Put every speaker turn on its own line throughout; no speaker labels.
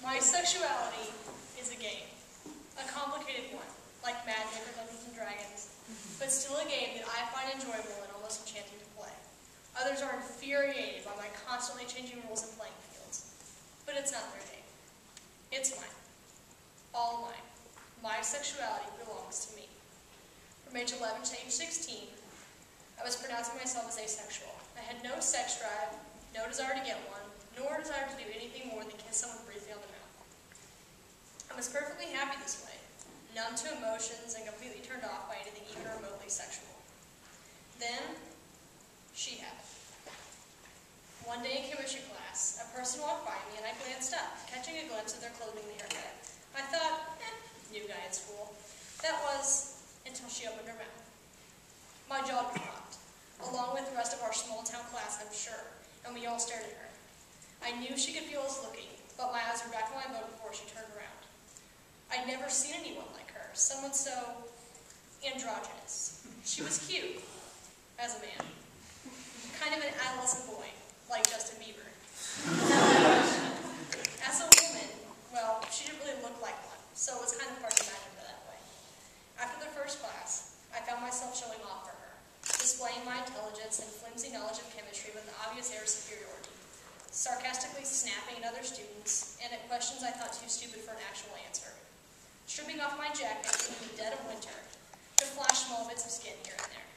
My sexuality is a game, a complicated one, like Magic or Dungeons & Dragons, but still a game that I find enjoyable and almost enchanting to play. Others are infuriated by my constantly changing rules and playing fields, but it's not their game. It's mine. All mine. My sexuality belongs to me. From age 11 to age 16, I was pronouncing myself as asexual. I had no sex drive, no desire to get one, nor desire to do anything more than kiss someone briefly on the mouth. I was perfectly happy this way, numb to emotions and completely turned off by anything even remotely sexual. Then, she happened. One day in chemistry class, a person walked by me and I glanced up, catching a glimpse of their clothing and haircut. I thought, new guy at school. That was until she opened her mouth. My jaw dropped, along with the rest of our small-town class, I'm sure, and we all stared at her. I knew she could feel us looking, but my eyes were back on my boat before she turned around. I'd never seen anyone like her, someone so androgynous. She was cute, as a man. Kind of an adolescent boy, like Justin Bieber. As a woman, well, she didn't really look like one, so it was kind of hard to imagine her that way. After the first class, I found myself showing off for her, displaying my intelligence and flimsy knowledge of chemistry with an obvious air of superiority, sarcastically snapping at other students and at questions I thought too stupid for an actual answer, stripping off my jacket in the dead of winter to flash small bits of skin here and there.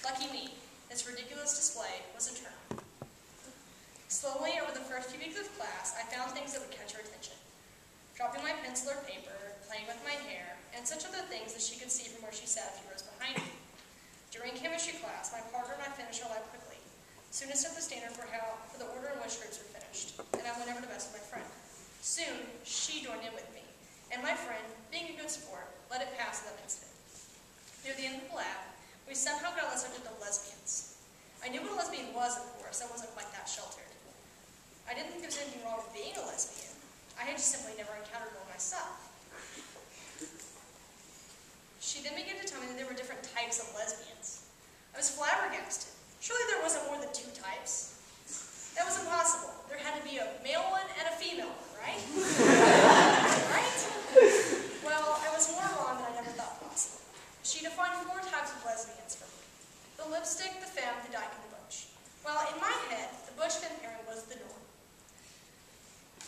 Lucky me, this ridiculous display was a turn. Slowly, over the first few weeks of class, I found things that would catch her attention. Dropping my pencil or paper, playing with my hair, and such other things that she could see from where she sat a few rows behind me. During chemistry class, my partner and I finished our lab quickly. Soon set the standard for the order in which groups were finished, and I went over to mess with my friend. Soon, she joined in with me, and my friend, being a good sport, let it pass without incident. Near the end of the lab, we somehow got on the subject of lesbians. I knew what a lesbian was, of course. I wasn't quite that sheltered. I didn't think there was anything wrong with being a lesbian. I had just simply never encountered one myself. She then began to tell me that there were different types of lesbians. I was flabbergasted. Surely there wasn't more than 2 types. That was impossible. There had to be a male one and a female one, right? Right? Well, I was more wrong than I never thought possible. She defined 4 types of lesbians for me. The lipstick, the femme, the dyke, and the butch. Well, in my head, the butch-femme pairing was the norm.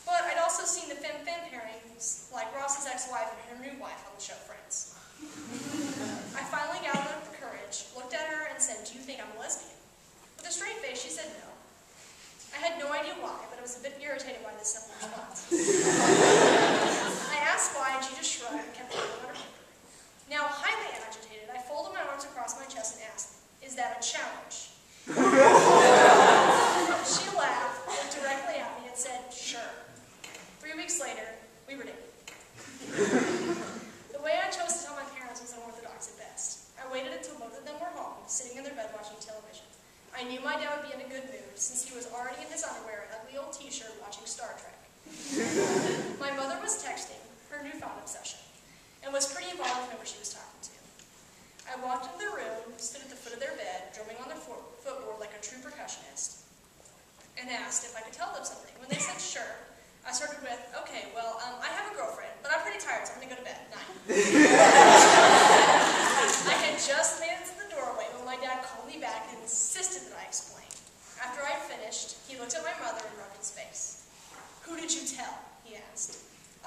But I'd also seen the femme-femme pairings, like Ross's ex-wife and her new wife on the show Friends. I finally gathered up the courage, looked at her, and said, "Do you think I'm a lesbian?" With a straight face, she said no. I had no idea why, but I was a bit irritated by this simple response. I asked why, and she just shrugged and kept looking at her paper. Now, highly agitated, I folded my arms across my chest and asked, "Is that a challenge?" She laughed, looked directly at me, and said, "Sure." 3 weeks later, we were dating. The way I chose to tell my parents was unorthodox at best. I waited until both of them were home, sitting in their bed watching television. I knew my dad would be in a good mood, since he was already in his underwear and ugly old t-shirt watching Star Trek. My mother was texting, her newfound obsession, and was pretty involved with whoever she was talking to. I walked into their room, stood at the foot of their bed, drumming on their footboard like a true percussionist, and asked if I could tell them something. When they said sure, I started with, "Okay, well, I have a girlfriend, but I'm pretty tired, so I'm going to go to bed. Night." I had just made it to the doorway when my dad called me back and insisted that I explain. After I finished, he looked at my mother and rubbed his face. "Who did you tell?" he asked.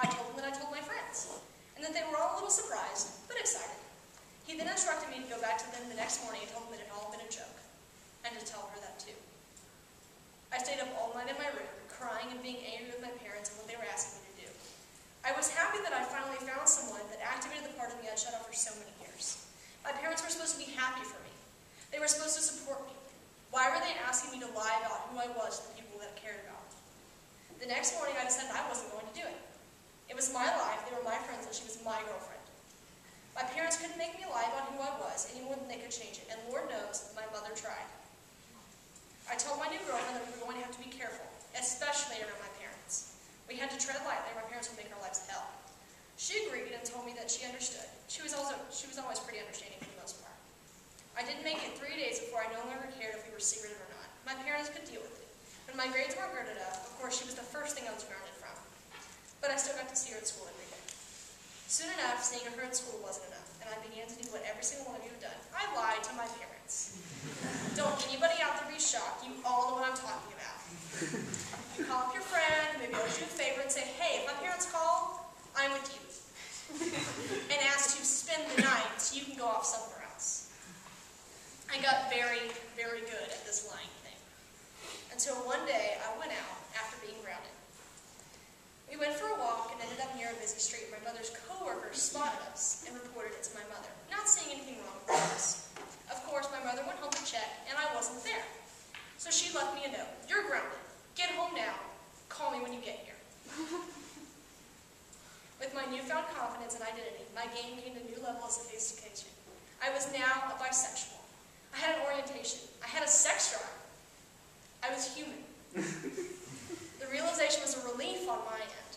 I told him that I told my friends, and that they were all a little surprised, but excited. He then instructed me to go back to them the next morning and told them that it had all been a joke, and to tell her that too. I stayed up all night in my room, crying and being angry with my parents and what they were asking me to do. I was happy that I finally found someone that activated the part of me I'd shut off for so many years. My parents were supposed to be happy for me. They were supposed to support me. Why were they asking me to lie about who I was to the people that I cared about? The next morning I decided I wasn't going to do it. It was my life, they were my friends, and she was my girlfriend. My parents couldn't make me lie about who I was any more than they could change it, and Lord knows, my mother tried. I told my new girlfriend that we were going to have to be careful, especially around my parents. We had to tread lightly or my parents would make our lives hell. She agreed and told me that she understood. She was always pretty understanding for the most part. I didn't make it 3 days before I no longer cared if we were secretive or not. My parents could deal with it. When my grades weren't good enough, of course she was the first thing I was grounded from. but I still got to see her at school every day. Soon enough, seeing her at school wasn't enough, and I began to do what every single one of you have done. I lied to my parents. Don't anybody out there be shocked. You all know what I'm talking about. You call up your friend, maybe I'll do you a favor and say, hey, if my parents call, I'm with you. And ask to spend the night so you can go off somewhere else. I got very, very good at this lying thing. Until one day, I went out after being grounded. We went for a walk and ended up near a busy street. My mother's co-workers spotted us and reported it to my mother, not seeing anything wrong with us. Of course, my mother went home to check, and I wasn't there. So she left me a note. You're grounded. Get home now. Call me when you get here. With my newfound confidence and identity, my game gained a new level of sophistication. I was now a bisexual. I had an orientation. I had a sex drive. I was human. The realization was a relief on my end.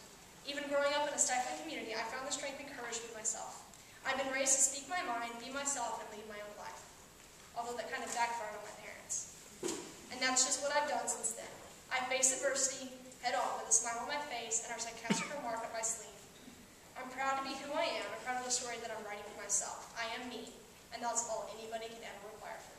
Even growing up in a stifling community, I found the strength and courage with myself. I've been raised to speak my mind, be myself, and lead my own life. Although that kind of backfired on my parents. And that's just what I've done since then. I face adversity head on with a smile on my face and our sarcastic remark up my sleeve. I'm proud to be who I am. I'm proud of the story that I'm writing for myself. I am me, and that's all anybody can ever require from me.